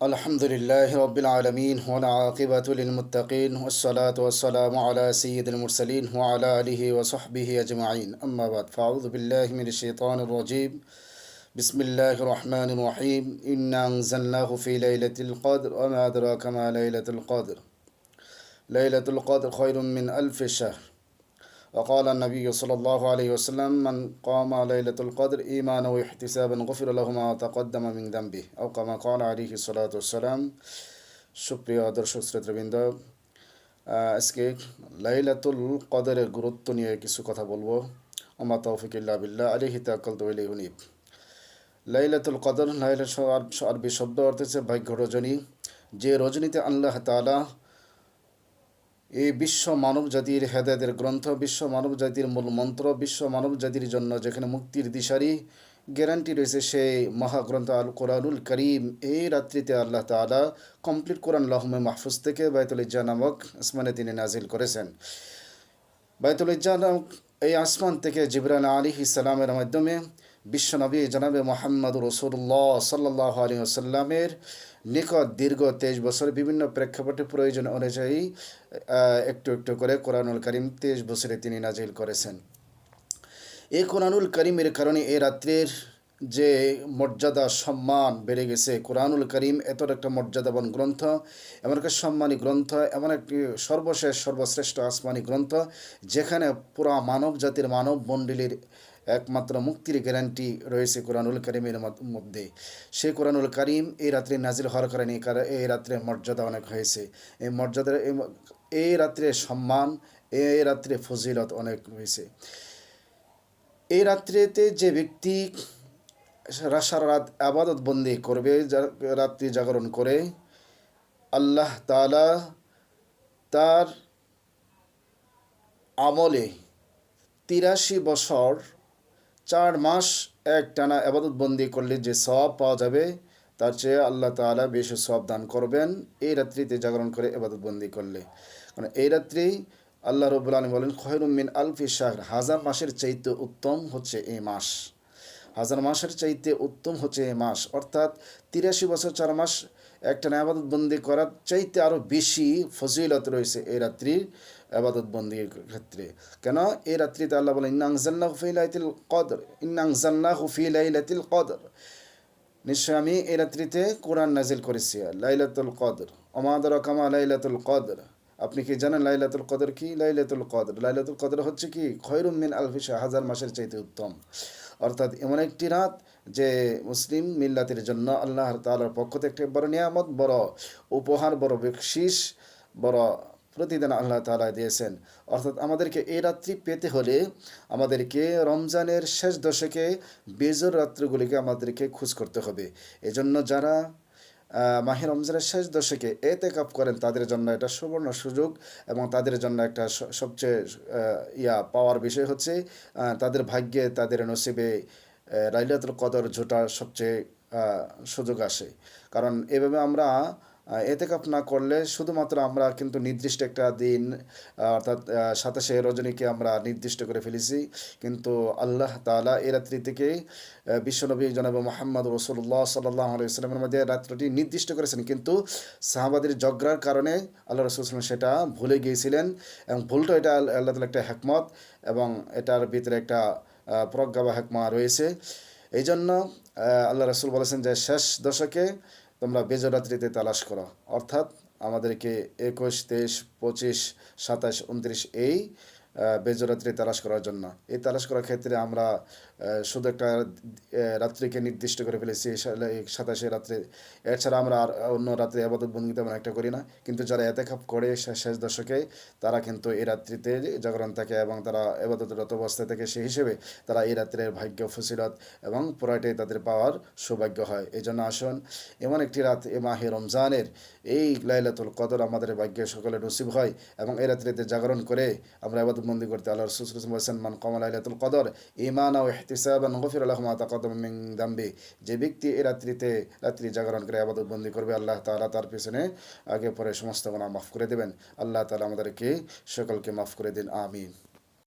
الحمد لله رب العالمين والعاقبة للمتقين والصلاة والسلام على سيد المرسلين وعلى آله وصحبه أجمعين أما بعد فأعوذ بالله من الشيطان الرجيم بسم الله الرحمن الرحيم إنا أنزلناه في ليلة القدر وما أدراك ما ليلة القدر ليلة القدر خير من ألف شهر وقال النبي صلى الله عليه وسلم من قام ليلة القدر إيمانا واحتسابا غفر له ما تقدم من ذنبه أو كما قال عليه الصلاة والسلام সুপ্রিয় দর্শক শ্রোতৃবৃন্দ, আজকে লাইলাতুল কদরের গুরুত্ব নিয়ে কিছু কথা বলবো। ওমা তৌফিক ইল্লা বিল্লাহ আলাইহি তাওয়াক্কালতু ওয়া ইলাইহি উনীব। লাইলাতুল কদর আরবি শব্দ অর্থ হচ্ছে ভাগ্য রজনী। যে রজনীতে আল্লাহ তাআলা এই বিশ্ব মানব জাতির হেদায়েতের গ্রন্থ, বিশ্ব মানব জাতির মূল মন্ত্র, বিশ্ব মানব জাতির জন্য যেখানে মুক্তির দিশারি গ্যারান্টি রয়েছে, সেই মহাগ্রন্থ আল কোরআনুল করিম এই রাত্রিতে আল্লাহ তাআলা কমপ্লিট কোরআন লাহমে মাহফুজ থেকে বাইতুল ইজ্জা নামক আসমানে তিনি নাজিল করেছেন। বাইতুল ইজ্জা নামক এই আসমান থেকে জিবরাইল আলাইহিস সালামের মাধ্যমে বিশ্বনবী জনাবে মুহাম্মদ রাসূলুল্লাহ সাল্লাল্লাহু আলাইহি ওয়াসাল্লামের নিকট দীর্ঘ 23 বছর বিভিন্ন প্রেক্ষাপটে প্রয়োজন অনুযায়ী একটু একটু করে কোরআনুল করিম 23 বছরে তিনি নাজিল করেছেন। এই কোরআনুল করিমের কারণে এই রাত্রের যে মর্যাদা সম্মান বেড়ে গেছে। কোরআনুল করিম এত একটা মর্যাদাবান গ্রন্থ, এমন একটা সম্মানী গ্রন্থ, এমন একটি সর্বশেষ সর্বশ্রেষ্ঠ আসমানি গ্রন্থ, যেখানে পুরা মানব জাতির মানব মণ্ডলীর একমাত্র মুক্তির গ্যারান্টি রয়েছে কোরআনুল করিমের মধ্যে। সেই কোরআনুল করিম এই রাত্রে নাজিল হওয়ার কারণে এই রাত্রের মর্যাদা অনেক হয়েছে। এই মর্যাদার এই রাত্রের সম্মান, এই রাত্রে ফজিলত অনেক হয়েছে। এই রাত্রিতে যে ব্যক্তি সারা রাত আবাদত বন্দি করবে, রাত্রি জাগরণ করে, আল্লাহ তাআলা তার আমলে 83 বছর 4 মাস এক টানা আবাদত বন্দি করলে যে সওয়াব পাওয়া যাবে, তার চেয়ে আল্লাহ তাআলা বেশি সওয়াব দান করবেন এই রাত্রিতে জাগরণ করে আবাদত বন্দি করলে। কারণ এই রাত্রি আল্লাহ রাব্বুল আলামিন বলেন খয়রুম মিন আলফি শাহর, হাজার মাসের চাইতে উত্তম হচ্ছে এই মাস। হাজার মাসের চাইতে উত্তম হচ্ছে এই মাস। অর্থাৎ 83 বছর 4 মাস একটানা আবাদত বন্দি করার চাইতে আরও বেশি ফজিলত রয়েছে এই রাত্রির আবাদত বন্দির ক্ষেত্রে। কেন? এই রাত্রিতে আল্লাহ বলেন ইন্না আনজালনাহু ফি লাইলাতিল কদর, ইন্না আনজালনাহু ফি লাইলাতিল কদর, নিশ্চয় আমি এই রাত্রিতে কোরআন নাজিল করেছি। লাইলাতুল কদর ওমা আদরাকা মা লাইলাতুল কদর, আপনি কি জানেন লাইলাতুল কদর কি? লাইলাতুল কদর হচ্ছে কি খয়রুম মিন আলফি শাহর, হাজার মাসের চাইতে উত্তম। অর্থাৎ এমন একটি রাত যে মুসলিম মিল্লাতের জন্য আল্লাহ তাআলার পক্ষ থেকে একটা বড় নিয়ামত, বড় উপহার, বড় বকশিশ, বড় প্রতিদান আল্লাহ তাআলা দিয়েছেন। অর্থাৎ আমাদেরকে এই রাত্রি পেতে হলে আমাদেরকে রমজানের শেষ দশকে বেজর রাত্রিগুলিকে আমাদেরকে খোঁজ করতে হবে। এজন্য যারা মাহে রমজানের শেষ দশকে এতেকাফ করেন, তাদের জন্য এটা সুবর্ণ সুযোগ এবং তাদের জন্য একটা সবচেয়ে পাওয়ার বিষয় হচ্ছে তাদের ভাগ্যে, তাদের নসিবে লাইলাতুল কদর জোটার সবচেয়ে সুযোগ আসে। কারণ এভাবে আমরা এতেকাফ না করলে শুধুমাত্র আমরা কিন্তু নির্দিষ্ট একটা দিন, অর্থাৎ 27শে রজনীকে আমরা নির্দিষ্ট করে ফেলেছি, কিন্তু আল্লাহ তাআলা এই রাত্রি থেকে বিশ্বনবী জনাব মুহাম্মদ রাসূলুল্লাহ সাল্লাল্লাহু আলাইহি ওয়াসাল্লামের মধ্যে রাত্রিটি নির্দিষ্ট করেছেন, কিন্তু সাহাবাদের ঝগড়ার কারণে আল্লাহ রাসূল সাল্লাল্লাহু আলাইহি ওয়াসাল্লাম সেটা ভুলে গিয়েছিলেন। এবং ভুলটা এটা আল্লাহ তাআলার একটা হিকমত এবং এটার ভিতরে একটা প্রজ্ঞা বা হিকমা রয়েছে। এই জন্য আল্লাহ রাসূল বলেছেন যে শেষ দশকে তোমরা বেজর রাত্রিতে তালাশ করো। অর্থাৎ আমাদেরকে 21, 23, 25, 27, 29 এই বেজর রাত্রি তালাশ করার জন্য। এই তালাশ করার ক্ষেত্রে আমরা শুধু একটা রাত্রিকে নির্দিষ্ট করে ফেলেছি, 27শে রাত্রে। এছাড়া আমরা আর অন্য রাত্রে আবাদত বন্দি তেমন একটা করি না। কিন্তু যারা এতেকাফ করে শেষ দশকে, তারা কিন্তু এই রাত্রিতে জাগরণ থাকে এবং তারা আবাদতরত অবস্থায় থাকে। সেই হিসেবে তারা এই রাত্রের ভাগ্য, ফজিলত এবং পুরাটাই তাদের পাওয়ার সৌভাগ্য হয়। এই জন্য আসুন, এমন একটি রাত এ মাহে রমজানের এই লাইলাতুল কদর আমাদের ভাগ্যে সকলে নসিব হয় এবং এই রাত্রিতে জাগরণ করে আমরা আবাদত বন্দি করতে আল্লাহ রাসূল সাল্লাল্লাহু আলাইহি ওয়াসাল্লাম মান কামা লাইলাতুল কদর ঈমানান ওয়া ইহতিসাবান গুফিরা লাহু মা তাকাদ্দামা মিন যামবি, যে ব্যক্তি এই রাত্রি জাগরণ করে আবাদত বন্দি করবে, আল্লাহ তাআলা তার পিছনে আগে পরে সমস্ত গুনাহ মাফ করে দেবেন। আল্লাহ তাআলা আমাদেরকে সকলকে মাফ করে দিন, আমিন।